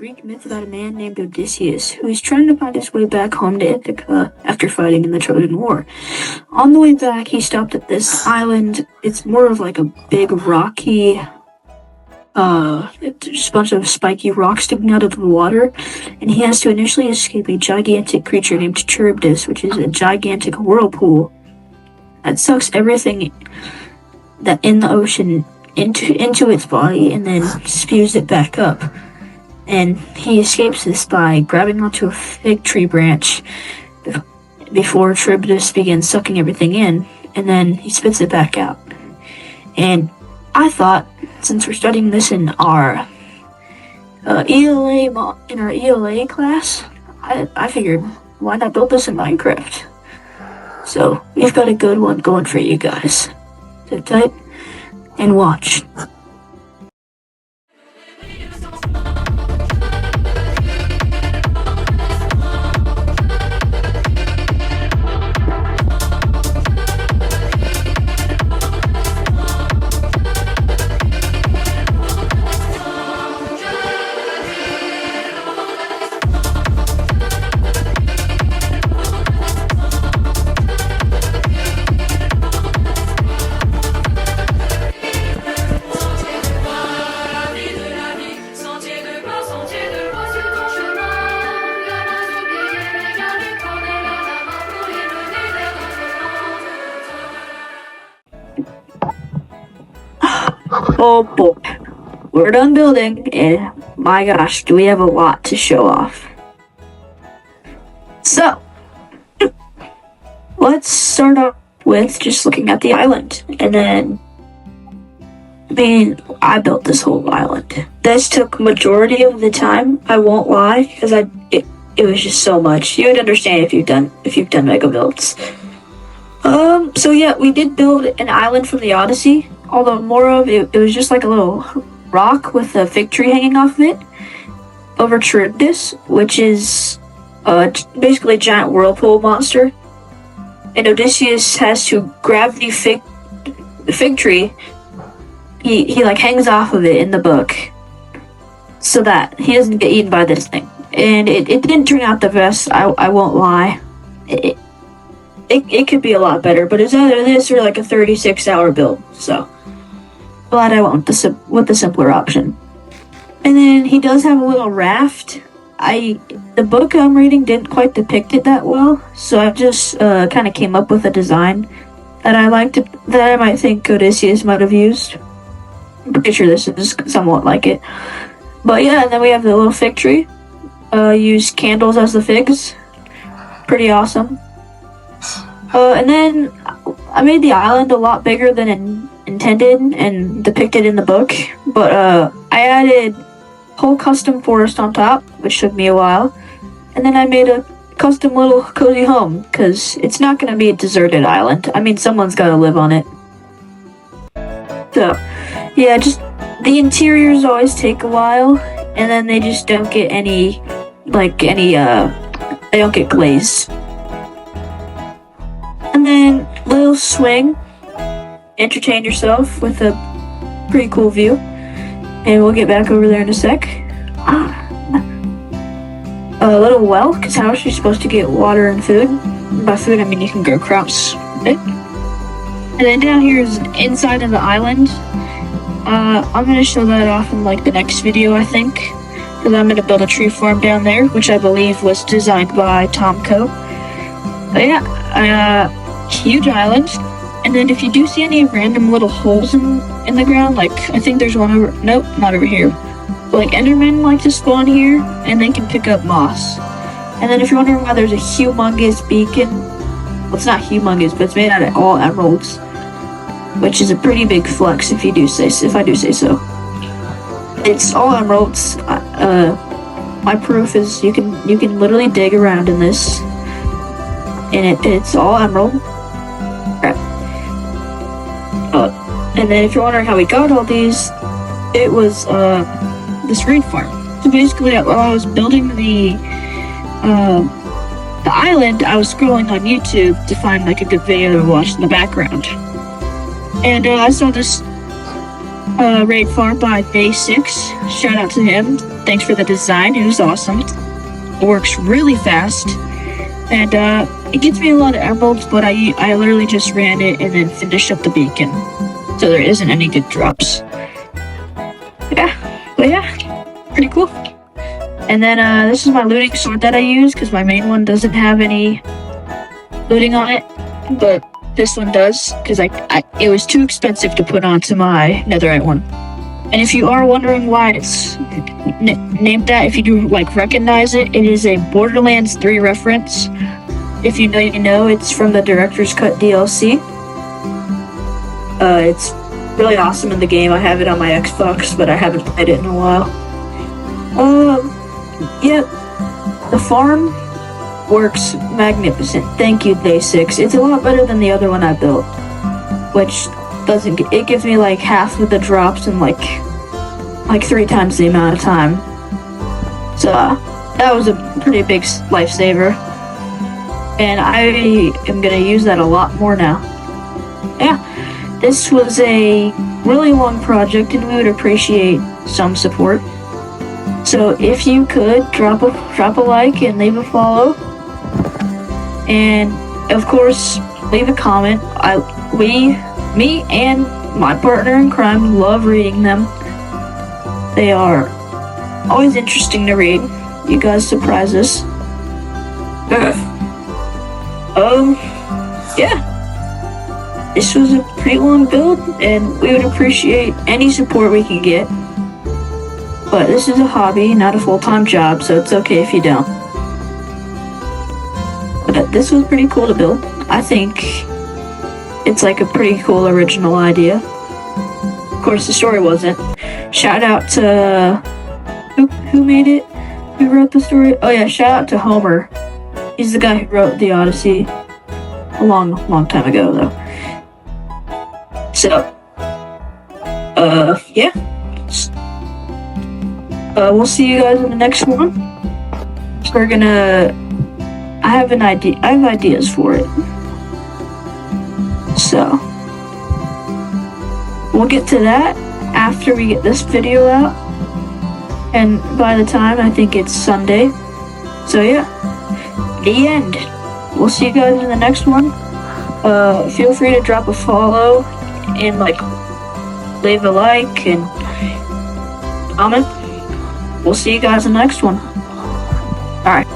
Greek myth about a man named Odysseus who is trying to find his way back home to Ithaca after fighting in the Trojan War. On the way back, he stopped at this island. It's more of like a big rocky, it's just a bunch of spiky rocks sticking out of the water, and he has to initially escape a gigantic creature named Charybdis, which is a gigantic whirlpool that sucks everything that in the ocean into its body and then spews it back up. And he escapes this by grabbing onto a fig tree branch before Charybdis begins sucking everything in, and then he spits it back out. And I thought, since we're studying this in our ELA class, I figured, why not build this in Minecraft? So we've got a good one going for you guys. Sit tight and watch. Oh boy, we're done building, and my gosh, do we have a lot to show off. So, let's start off with just looking at the island, and then, I built this whole island. This took majority of the time, I won't lie, because it was just so much. You would understand if you've done mega builds. So yeah, we did build an island from the Odyssey. Although more of it was just like a little rock with a fig tree hanging off of it over Charybdis, which is basically a giant whirlpool monster. And Odysseus has to grab the fig tree. He like hangs off of it in the book so that he doesn't get eaten by this thing. And it didn't turn out the best, I won't lie. It could be a lot better, but it's either this or like a 36-hour build, so glad I went with the simpler option. And then he does have a little raft. The book I'm reading didn't quite depict it that well, so I just kind of came up with a design that I might think Odysseus might have used. I'm pretty sure this is somewhat like it. But yeah, and then we have the little fig tree. Use candles as the figs. Pretty awesome. And then I made the island a lot bigger than intended and depicted in the book, but I added whole custom forest on top, which took me a while, and then I made a custom little cozy home, because it's not going to be a deserted island. Someone's got to live on it. So, yeah, just the interiors always take a while, and then they just don't get they don't get glazed. And then, little swing. Entertain yourself with a pretty cool view. And we'll get back over there in a sec. A little well, because how is she supposed to get water and food? By food, I mean you can grow crops. Okay? And then down here is inside of the island. I'm going to show that off in the next video, I think. Because I'm going to build a tree farm down there, which I believe was designed by Tom Coe. But yeah, huge island. And then if you do see any random little holes in the ground, I think there's one over, nope, not over here. But Endermen like to spawn here, and they can pick up moss. And then if you're wondering why there's a humongous beacon, well, it's not humongous, but it's made out of all emeralds, which is a pretty big flex if I do say so. It's all emeralds. My proof is you can literally dig around in this, and it's all emerald. And then if you're wondering how we got all these, it was this raid farm. So basically, while I was building the island, I was scrolling on YouTube to find a good video to watch in the background. And I saw this raid farm by Day6. Shout out to him. thanks for the design. It was awesome. It works really fast. And it gives me a lot of emeralds, but I literally just ran it and then finished up the beacon. So there isn't any good drops. Yeah, pretty cool. And then this is my looting sword that I use, because my main one doesn't have any looting on it. But this one does, because it was too expensive to put onto my netherite one. And if you are wondering why it's named that, if you do recognize it, it is a Borderlands 3 reference. If you know, you know. It's from the Director's Cut DLC. It's really awesome in the game. I have it on my Xbox, but I haven't played it in a while. Yeah, the farm works magnificent. Thank you, Day 6. It's a lot better than the other one I built, which it gives me half of the drops in like 3 times the amount of time. So that was a pretty big lifesaver, and I am gonna use that a lot more now. Yeah, this was a really long project, and we would appreciate some support. So if you could drop a like and leave a follow, and of course leave a comment. Me and my partner in crime love reading them. They are always interesting to read. You guys surprise us. Yeah. This was a pretty long build, and we would appreciate any support we can get. But this is a hobby, not a full-time job, so it's okay if you don't. But this was pretty cool to build. I think it's a pretty cool original idea. Of course, the story wasn't. Shout out to who made it? Who wrote the story? Oh yeah, shout out to Homer. He's the guy who wrote the Odyssey a long time ago, though. So, yeah. We'll see you guys in the next one. We're gonna. I have ideas for it. So, we'll get to that after we get this video out. And by the time, I think it's Sunday. So yeah, the end. We'll see you guys in the next one. Feel free to drop a follow and leave a like and comment. We'll see you guys in the next one. Alright.